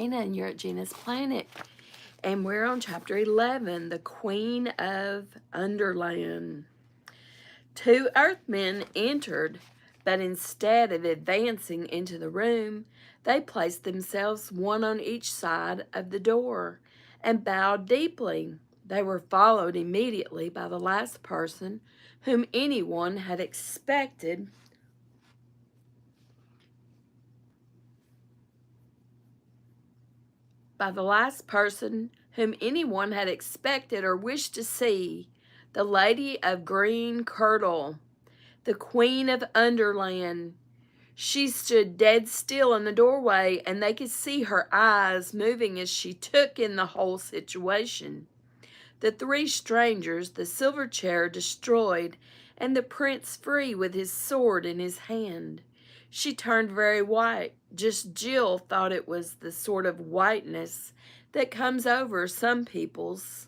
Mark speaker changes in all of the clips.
Speaker 1: And you're at Gina's Planet. And we're on chapter 11, the Queen of Underland. 2 Earthmen entered, but instead of advancing into the room, they placed themselves one on each side of the door and bowed deeply. They were followed immediately by the last person whom anyone had expected or wished to see, the Lady of Green Kirtle, the Queen of Underland. She stood dead still in the doorway, and they could see her eyes moving as she took in the whole situation. The 3 strangers, the silver chair destroyed, and the prince free with his sword in his hand. She turned very white. Just Jill thought it was the sort of whiteness that comes over some people's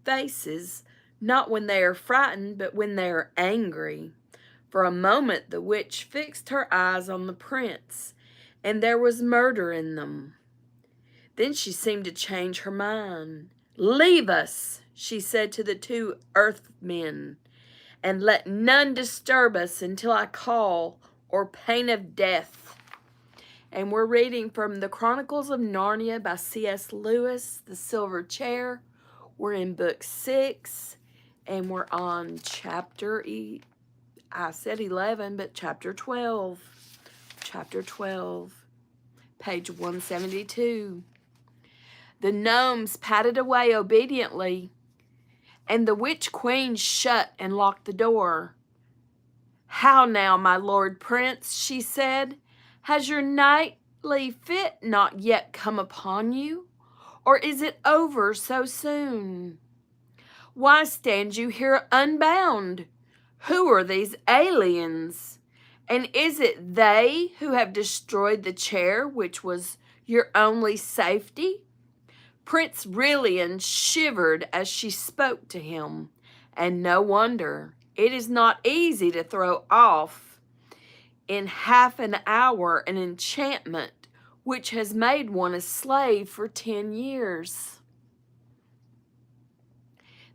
Speaker 1: faces, not when they are frightened, but when they are angry. For a moment the witch fixed her eyes on the prince, and there was murder in them. Then she seemed to change her mind. "Leave us," she said to the 2 Earthmen, "and let none disturb us until I call, or pain of death." And we're reading from the Chronicles of Narnia by C.S. Lewis, The Silver Chair. We're in book 6, and we're on chapter, I said 11, but chapter 12. Chapter 12, page 172. The gnomes padded away obediently, and the witch queen shut and locked the door. "How now, my lord prince," she said, "has your nightly fit not yet come upon you? Or is it over so soon? Why stand you here unbound? Who are these aliens? And is it they who have destroyed the chair which was your only safety?" Prince Rilian shivered as she spoke to him, and no wonder. It is not easy to throw off in half an hour an enchantment which has made one a slave for 10 years.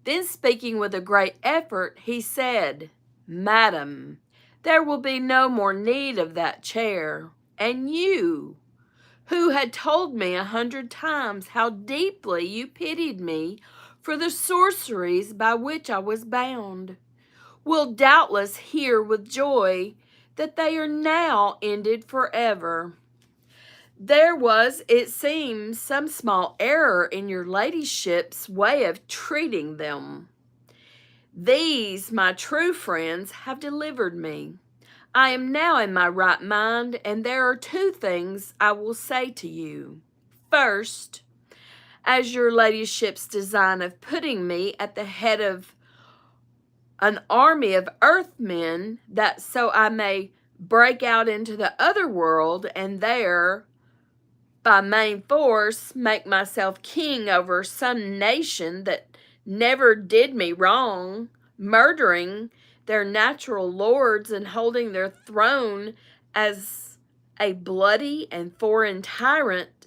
Speaker 1: Then, speaking with a great effort, he said, "Madam, there will be no more need of that chair, and you, who had told me 100 times how deeply you pitied me for the sorceries by which I was bound, will doubtless hear with joy that they are now ended forever. There was, it seems, some small error in your ladyship's way of treating them. These, my true friends, have delivered me. I am now in my right mind, and there are 2 things I will say to you. First, as your ladyship's design of putting me at the head of an army of earthmen, that so I may break out into the other world and there, by main force, make myself king over some nation that never did me wrong, murdering their natural lords and holding their throne as a bloody and foreign tyrant.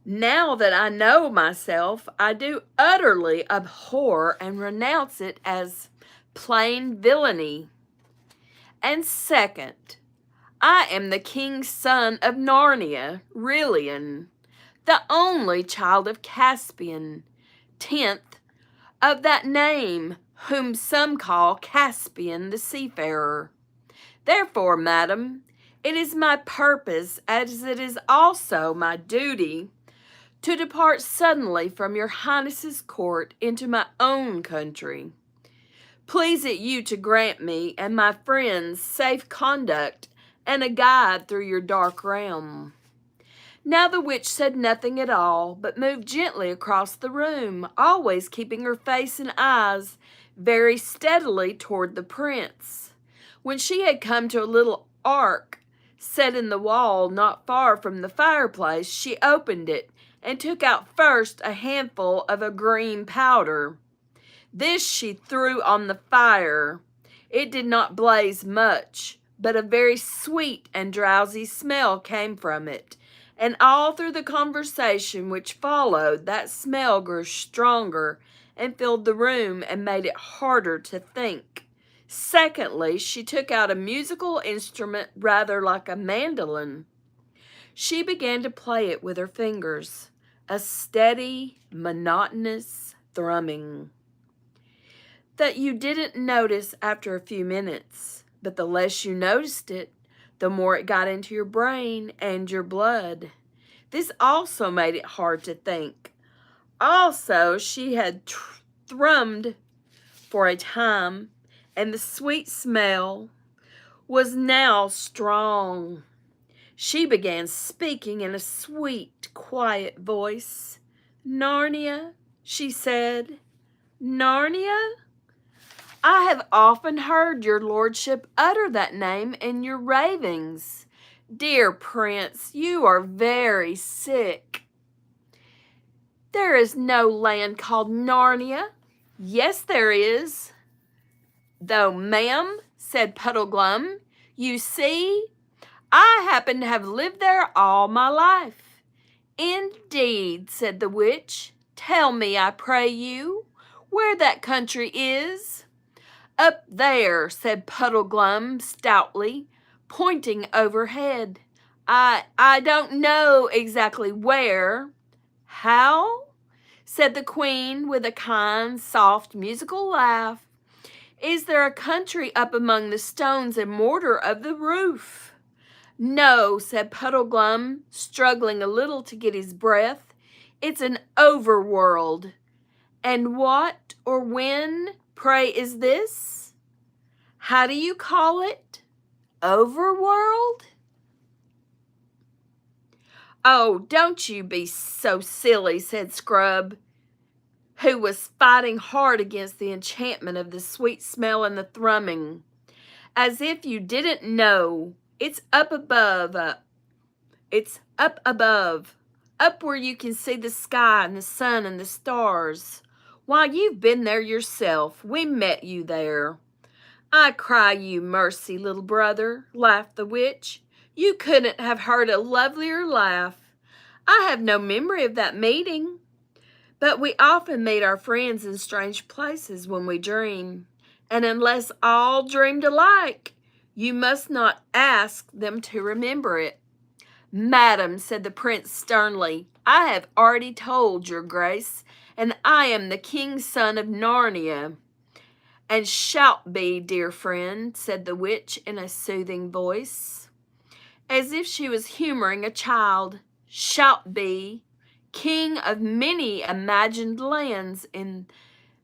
Speaker 1: Now that I know myself, I do utterly abhor and renounce it as plain villainy. And second, I am the king's son of Narnia, Rilian, the only child of Caspian, 10th of that name, whom some call Caspian the seafarer. Therefore, madam, it is my purpose, as it is also my duty, to depart suddenly from your highness's court into my own country. Please it you to grant me and my friends safe conduct and a guide through your dark realm." Now the witch said nothing at all, but moved gently across the room, always keeping her face and eyes very steadily toward the prince. When she had come to a little ark set in the wall not far from the fireplace, she opened it and took out first a handful of a green powder. This she threw on the fire. It did not blaze much, but a very sweet and drowsy smell came from it, And all through the conversation which followed, that smell grew stronger and filled the room and made it harder to think. Secondly, she took out a musical instrument rather like a mandolin. She began to play it with her fingers, a steady, monotonous thrumming that you didn't notice after a few minutes, but the less you noticed it, the more it got into your brain and your blood. This also made it hard to think. Also, she had thrummed for a time, and the sweet smell was now strong. She began speaking in a sweet, quiet voice. "Narnia," she said. "Narnia? I have often heard your lordship utter that name in your ravings. Dear Prince, you are very sick." "There is no land called Narnia." "Yes, there is." "Though, ma'am," said Puddleglum, "you see, I happen to have lived there all my life." "Indeed," said the witch. "Tell me, I pray you, where that country is." "Up there," said Puddleglum stoutly, pointing overhead. I don't know exactly where." "How?" said the queen with a kind, soft, musical laugh. "Is there a country up among the stones and mortar of the roof?" "No," said Puddleglum, struggling a little to get his breath. "It's an overworld." "And what or when, pray, is this? How do you call it? Overworld?" "Oh, don't you be so silly," said Scrub, who was fighting hard against the enchantment of the sweet smell and the thrumming. "As if you didn't know. It's up above. It's up above. Up where you can see the sky and the sun and the stars. Why, you've been there yourself. We met you there." "I cry you mercy, little brother," laughed the witch. "You couldn't have heard a lovelier laugh. I have no memory of that meeting. But we often meet our friends in strange places when we dream. And unless all dreamed alike, you must not ask them to remember it." "Madam," said the prince sternly, "I have already told your grace, and I am the king's son of Narnia." "And shalt be, dear friend," said the witch in a soothing voice, as if she was humoring a child. "Shalt be king of many imagined lands in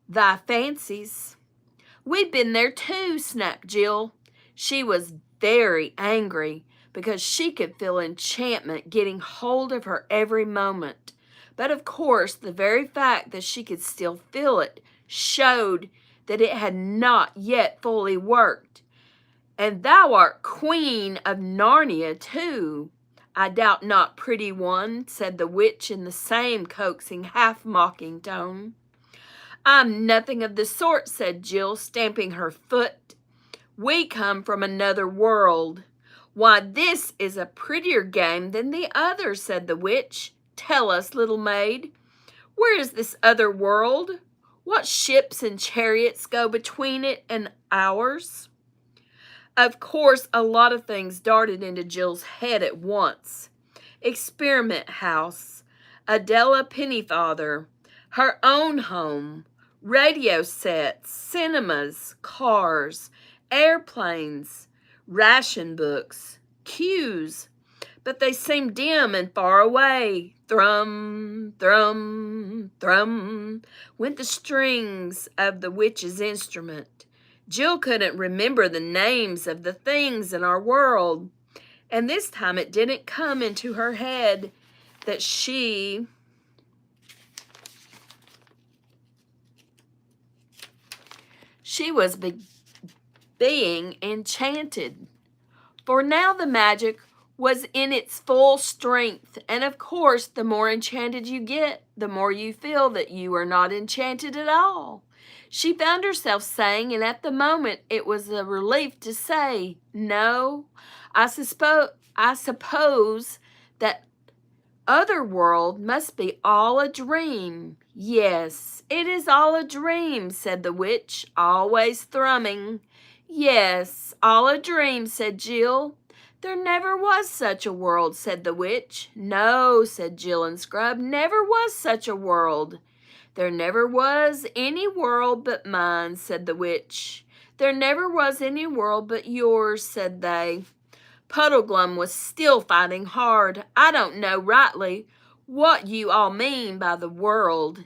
Speaker 1: thy fancies." "We've been there too," snapped Jill. She was very angry because she could feel enchantment getting hold of her every moment. But of course, the very fact that she could still feel it showed that it had not yet fully worked. "And thou art queen of Narnia too." "I doubt not, pretty one," said the witch in the same coaxing, half-mocking tone. "I'm nothing of the sort," said Jill, stamping her foot. "We come from another world." "Why, this is a prettier game than the other," said the witch. "Tell us, little maid, where is this other world? What ships and chariots go between it and ours?" Of course, a lot of things darted into Jill's head at once. Experiment house, Adela Pennyfather, her own home, radio sets, cinemas, cars, airplanes, ration books, cues, but they seemed dim and far away. Thrum, thrum, thrum, went the strings of the witch's instrument. Jill couldn't remember the names of the things in our world, and this time it didn't come into her head that she was being enchanted. For now the magic was in its full strength, and of course, the more enchanted you get, the more you feel that you are not enchanted at all. She found herself saying, and at the moment it was a relief to say, "No, I suppose that other world must be all a dream. Yes, it is all a dream, said the witch, always thrumming. Yes, all a dream, said Jill. There never was such a world, said the witch. No, said Jill and Scrub, never was such a world. There never was any world but mine, said the witch. There never was any world but yours, said they. Puddleglum was still fighting hard. I don't know rightly what you all mean by the world,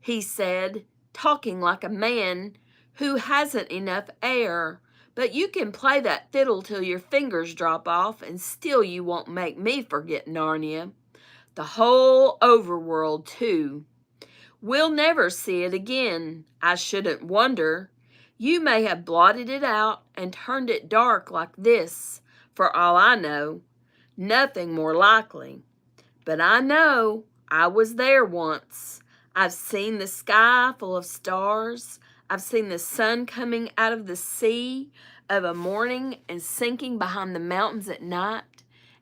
Speaker 1: he said, talking like a man who hasn't enough air. But you can play that fiddle till your fingers drop off, and still you won't make me forget Narnia. The whole overworld, too. We'll never see it again, I shouldn't wonder. You may have blotted it out and turned it dark like this, for all I know. Nothing more likely. But I know I was there once. I've seen the sky full of stars. I've seen the sun coming out of the sea of a morning and sinking behind the mountains at night.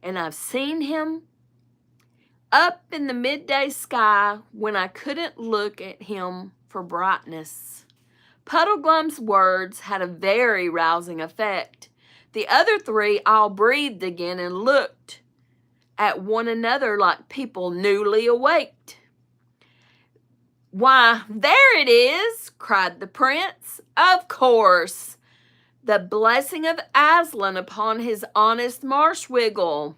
Speaker 1: And I've seen him up in the midday sky when I couldn't look at him for brightness. Puddleglum's words had a very rousing effect. The other three all breathed again and looked at one another like people newly awaked. Why, there it is, cried the prince. Of course, the blessing of Aslan upon his honest Marshwiggle.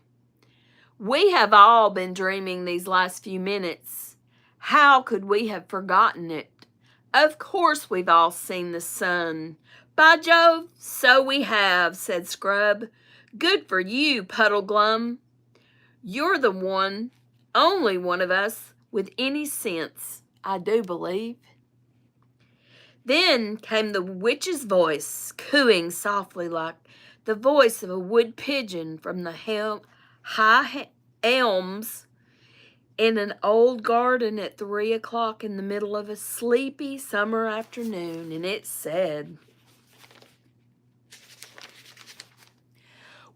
Speaker 1: We have all been dreaming these last few minutes. How could we have forgotten it? Of course we've all seen the sun. By Jove, so we have, said Scrub. Good for you, Puddleglum. You're the only one of us with any sense, I do believe. Then came the witch's voice, cooing softly like the voice of a wood pigeon from the high elms in an old garden at 3 o'clock in the middle of a sleepy summer afternoon, and it said,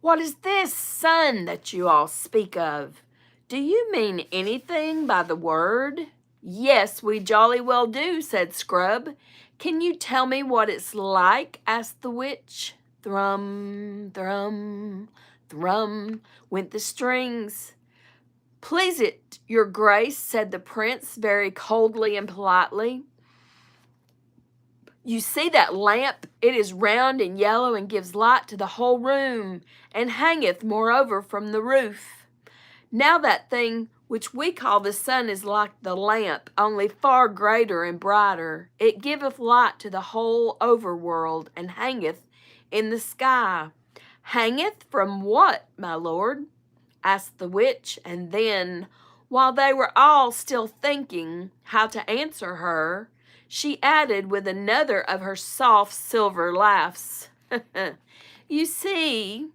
Speaker 1: What is this sun that you all speak of? Do you mean anything by the word? Yes, we jolly well do, said Scrub. Can you tell me what it's like? Asked the witch. Thrum, thrum, thrum went the strings. Please it, your grace, said the prince very coldly and politely. You see that lamp? It is round and yellow and gives light to the whole room, and hangeth moreover from the roof. Now that thing which we call the sun is like the lamp, only far greater and brighter. It giveth light to the whole overworld, and hangeth in the sky. Hangeth from what, my lord? Asked the witch, and then, while they were all still thinking how to answer her, she added with another of her soft silver laughs, You see,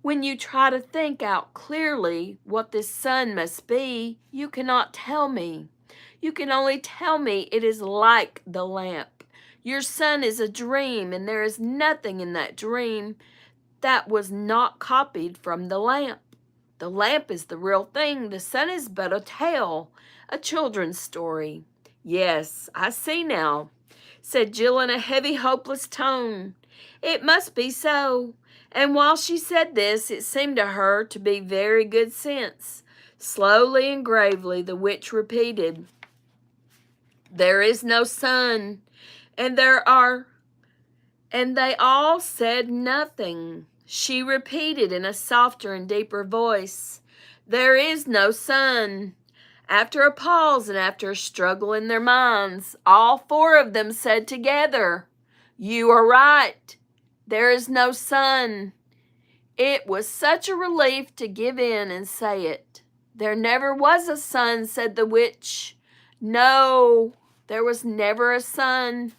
Speaker 1: when you try to think out clearly what this sun must be, you cannot tell me. You can only tell me it is like the lamp. Your sun is a dream, and there is nothing in that dream that was not copied from the lamp. The lamp is the real thing. The sun is but a tale, a children's story. Yes, I see now, said Jill in a heavy, hopeless tone. It must be so. And while she said this, it seemed to her to be very good sense. Slowly and gravely, the witch repeated, There is no sun, and they all said nothing. She repeated in a softer and deeper voice, There is no sun. After a pause and after a struggle in their minds, all four of them said together, You are right. There is no sun. It was such a relief to give in and say it. There never was a sun, said the witch. No, there was never a sun.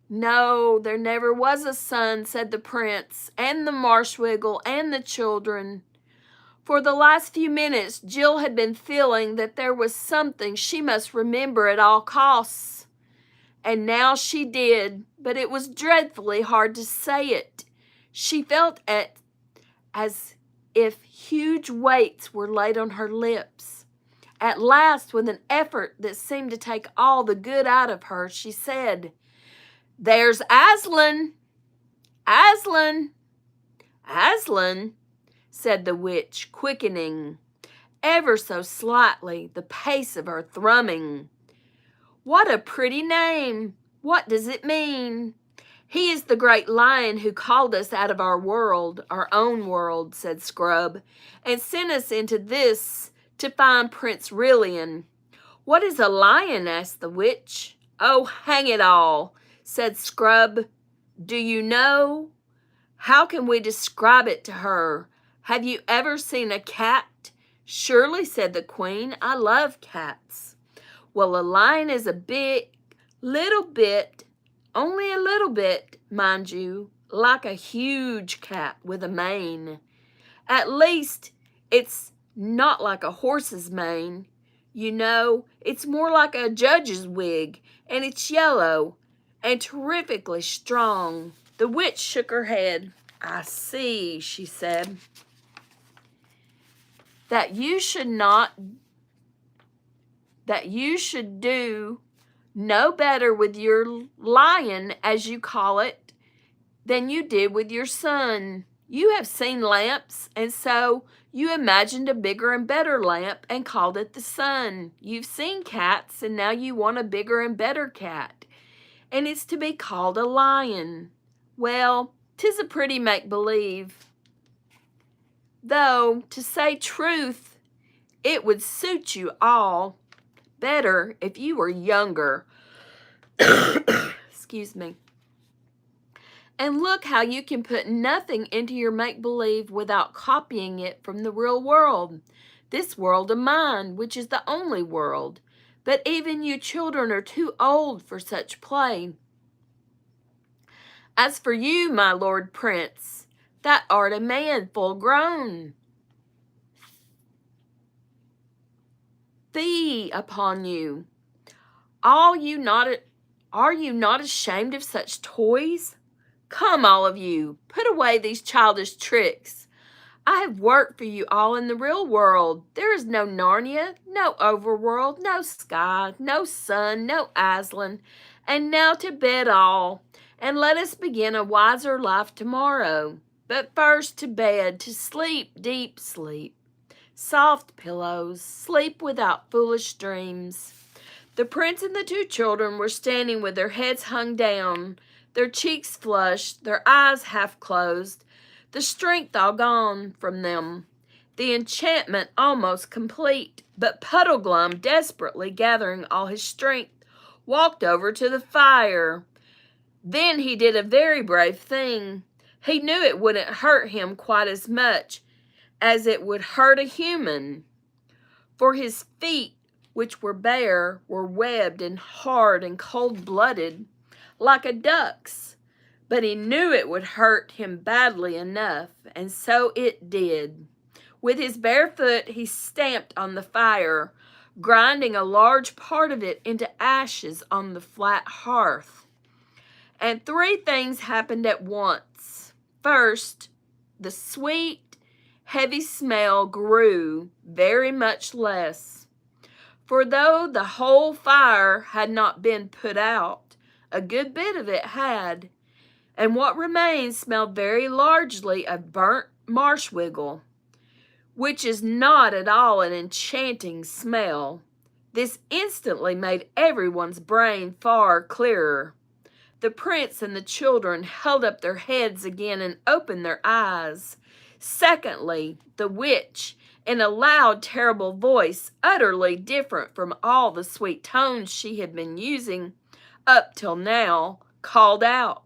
Speaker 1: No, there never was a sun, said the prince, and the Marshwiggle, and the children. For the last few minutes, Jill had been feeling that there was something she must remember at all costs. And now she did, but it was dreadfully hard to say it. She felt as if huge weights were laid on her lips. At last, with an effort that seemed to take all the good out of her, she said, "There's Aslan! Aslan! Aslan!" said the witch, quickening ever so slightly the pace of her thrumming. "What a pretty name! What does it mean?" "He is the great lion who called us out of our own world," said Scrub, "and sent us into this to find Prince Rillian." "What is a lion?" asked the witch. "Oh, hang it all," said Scrub. "Do you know? How can we describe it to her? Have you ever seen a cat?" "Surely," said the queen. "I love cats." "Well, a lion is little bit, only a little bit, mind you, like a huge cat with a mane. At least, it's not like a horse's mane. You know, it's more like a judge's wig, and it's yellow and terrifically strong." The witch shook her head. "I see," she said, that you should do no better with your lion, as you call it, than you did with your son. You have seen lamps, and so you imagined a bigger and better lamp and called it the sun. You've seen cats, and now you want a bigger and better cat, and it's to be called a lion. Well, 'tis a pretty make-believe. Though, to say truth, it would suit you all better if you were younger." Excuse me. "And look how you can put nothing into your make-believe without copying it from the real world, this world of mine, which is the only world. But even you children are too old for such play. As for you, my Lord Prince, that art a man full grown. Fie upon you! Are you not ashamed of such toys? Come, all of you, put away these childish tricks. I have worked for you all in the real world. There is no Narnia, no overworld, no sky, no sun, no Aslan. And now to bed all, and let us begin a wiser life tomorrow. But first to bed, to sleep, deep sleep. Soft pillows, sleep without foolish dreams." The prince and the two children were standing with their heads hung down, their cheeks flushed, their eyes half closed, the strength all gone from them, the enchantment almost complete. But Puddleglum, desperately gathering all his strength, walked over to the fire. Then he did a very brave thing. He knew it wouldn't hurt him quite as much as it would hurt a human, for his feet, which were bare, were webbed and hard and cold-blooded, like a duck's. But he knew it would hurt him badly enough, and so it did. With his bare foot he stamped on the fire, grinding a large part of it into ashes on the flat hearth. And three things happened at once. First, the sweet, heavy smell grew very much less. For though the whole fire had not been put out, a good bit of it had, and what remained smelled very largely of burnt marshwiggle, which is not at all an enchanting smell. This instantly made everyone's brain far clearer. The prince and the children held up their heads again and opened their eyes. Secondly, the witch, in a loud, terrible voice, utterly different from all the sweet tones she had been using up till now, called out,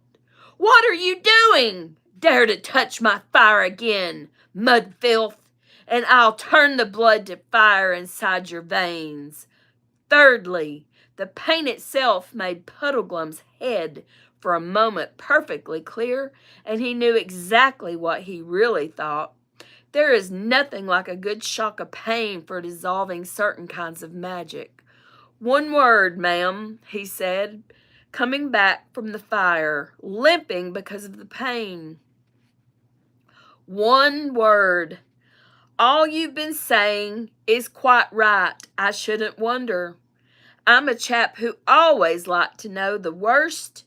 Speaker 1: "What are you doing? Dare to touch my fire again, mud filth, and I'll turn the blood to fire inside your veins." Thirdly, the pain itself made Puddleglum's head for a moment perfectly clear, and he knew exactly what he really thought. There is nothing like a good shock of pain for dissolving certain kinds of magic. "One word, ma'am," he said, coming back from the fire, limping because of the pain. "One word. All you've been saying is quite right. I shouldn't wonder. I'm a chap who always liked to know the worst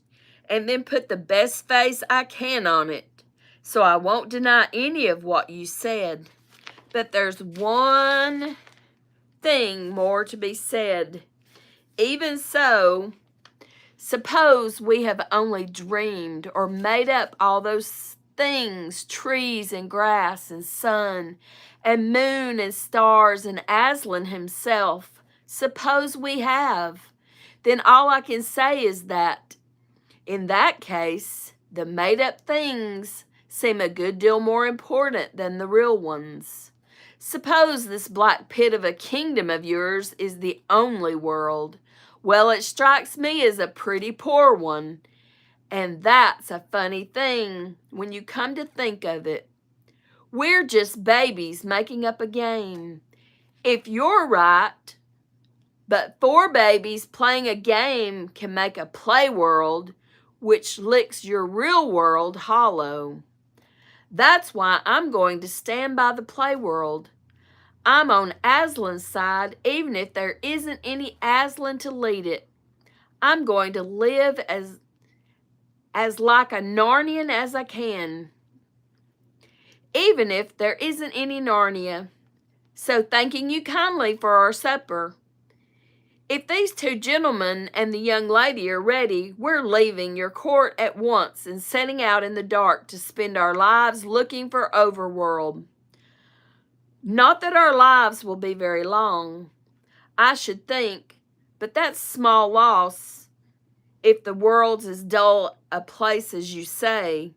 Speaker 1: and then put the best face I can on it. So I won't deny any of what you said. But there's one thing more to be said. Even so, suppose we have only dreamed or made up all those things, trees and grass and sun and moon and stars and Aslan himself. Suppose we have. Then all I can say is that, in that case, the made-up things seem a good deal more important than the real ones. Suppose this black pit of a kingdom of yours is the only world. Well, it strikes me as a pretty poor one. And that's a funny thing when you come to think of it. We're just babies making up a game. If you're right, but 4 babies playing a game can make a play world, which licks your real world hollow. That's why I'm going to stand by the play world. I'm on Aslan's side, even if there isn't any Aslan to lead it. I'm going to live as like a Narnian as I can, even if there isn't any Narnia. So thanking you kindly for our supper. If these 2 gentlemen and the young lady are ready, we're leaving your court at once and setting out in the dark to spend our lives looking for overworld. Not that our lives will be very long, I should think, but that's small loss if the world's as dull a place as you say.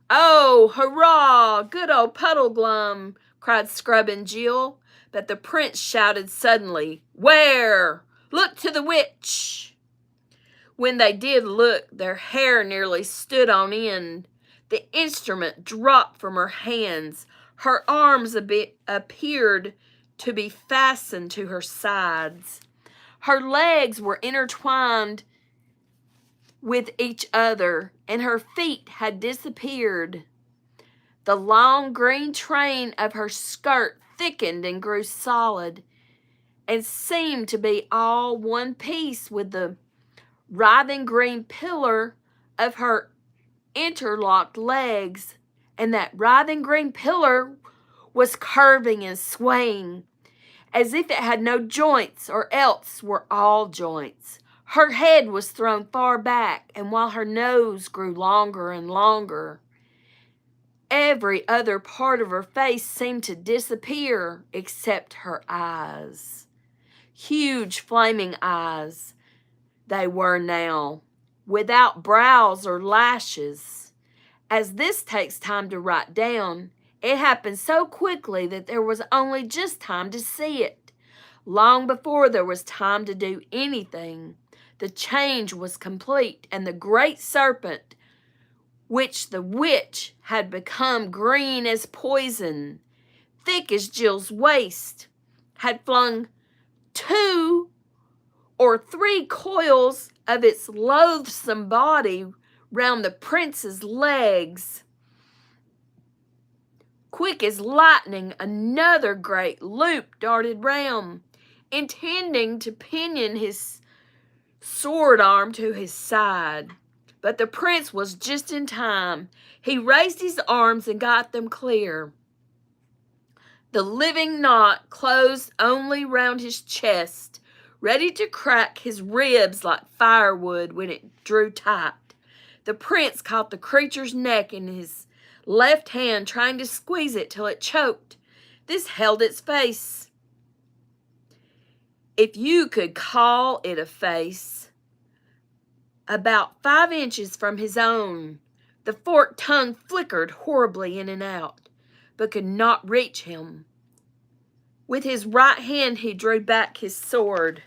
Speaker 1: Oh, hurrah! Good old Puddleglum! Cried Scrub and Jill, but the prince shouted suddenly, "Where? Look to the witch!" When they did look, their hair nearly stood on end. The instrument dropped from her hands. Her arms appeared to be fastened to her sides. Her legs were intertwined with each other, and her feet had disappeared. The long green train of her skirt thickened and grew solid, and seemed to be all one piece with the writhing green pillar of her interlocked legs, and that writhing green pillar was curving and swaying as if it had no joints or else were all joints. Her head was thrown far back, and while her nose grew longer and longer, every other part of her face seemed to disappear except her eyes. Huge flaming eyes they were now, without brows or lashes. As this takes time to write down, it happened so quickly that there was only just time to see it. Long before there was time to do anything, the change was complete, and the great serpent, which the witch had become green as poison, thick as Jill's waist, had flung 2 or 3 coils of its loathsome body round the prince's legs. Quick as lightning, another great loop darted round, intending to pinion his sword arm to his side. But the prince was just in time. He raised his arms and got them clear. The living knot closed only round his chest, ready to crack his ribs like firewood when it drew tight. The prince caught the creature's neck in his left hand, trying to squeeze it till it choked. This held its face, if you could call it a face, about 5 inches from his own. The forked tongue flickered horribly in and out, but could not reach him. With his right hand he drew back his sword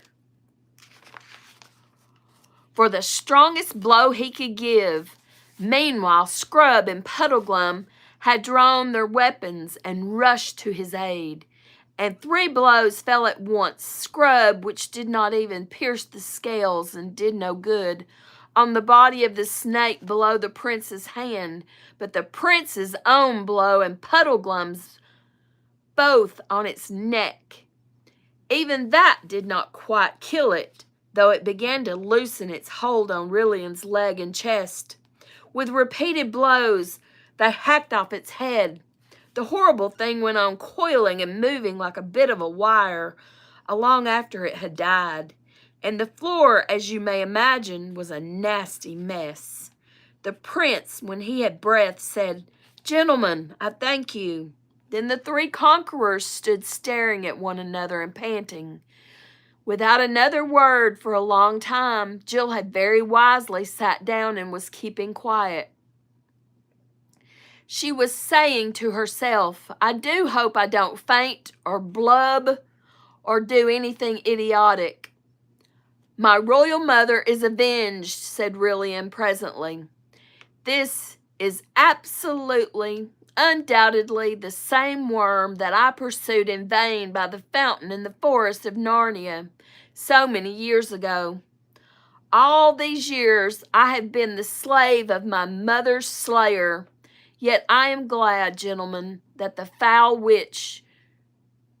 Speaker 1: for the strongest blow he could give. Meanwhile, Scrub and Puddleglum had drawn their weapons and rushed to his aid, and 3 blows fell at once. Scrub, which did not even pierce the scales and did no good, on the body of the snake below the prince's hand, but the prince's own blow and Puddleglum's both on its neck. Even that did not quite kill it, though it began to loosen its hold on Rillian's leg and chest. With repeated blows, they hacked off its head. The horrible thing went on coiling and moving like a bit of a wire long after it had died, and the floor, as you may imagine, was a nasty mess. The prince, when he had breath, said, "Gentlemen, I thank you." Then the three conquerors stood staring at one another and panting. Without another word for a long time, Jill had very wisely sat down and was keeping quiet. She was saying to herself, "I do hope I don't faint or blub or do anything idiotic." "My royal mother is avenged," said Rillian presently. "This is absolutely, undoubtedly the same worm that I pursued in vain by the fountain in the forest of Narnia so many years ago. All these years I have been the slave of my mother's slayer. Yet I am glad, gentlemen, that the foul witch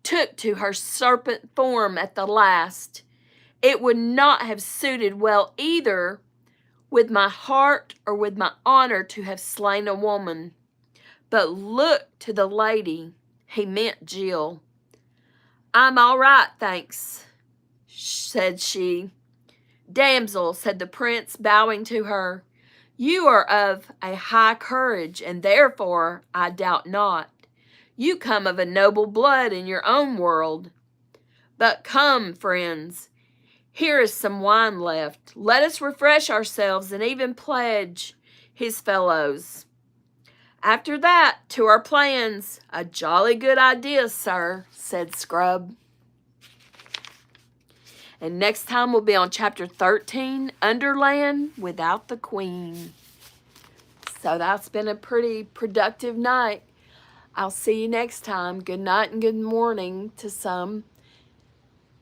Speaker 1: took to her serpent form at the last. It would not have suited well either with my heart or with my honor to have slain a woman. But look to the lady," he meant Jill. "I'm all right, thanks," said she. "Damsel," said the prince, bowing to her, "you are of a high courage, and therefore, I doubt not, you come of a noble blood in your own world. But come, friends, here is some wine left. Let us refresh ourselves and even pledge his fellows. After that, to our plans." "A jolly good idea, sir," said Scrub. And next time we'll be on chapter 13, Underland Without the Queen. So that's been a pretty productive night. I'll see you next time. Good night and good morning to some.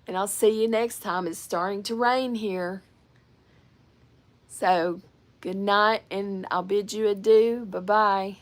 Speaker 1: And I'll see you next time. It's starting to rain here. So good night, and I'll bid you adieu. Bye-bye.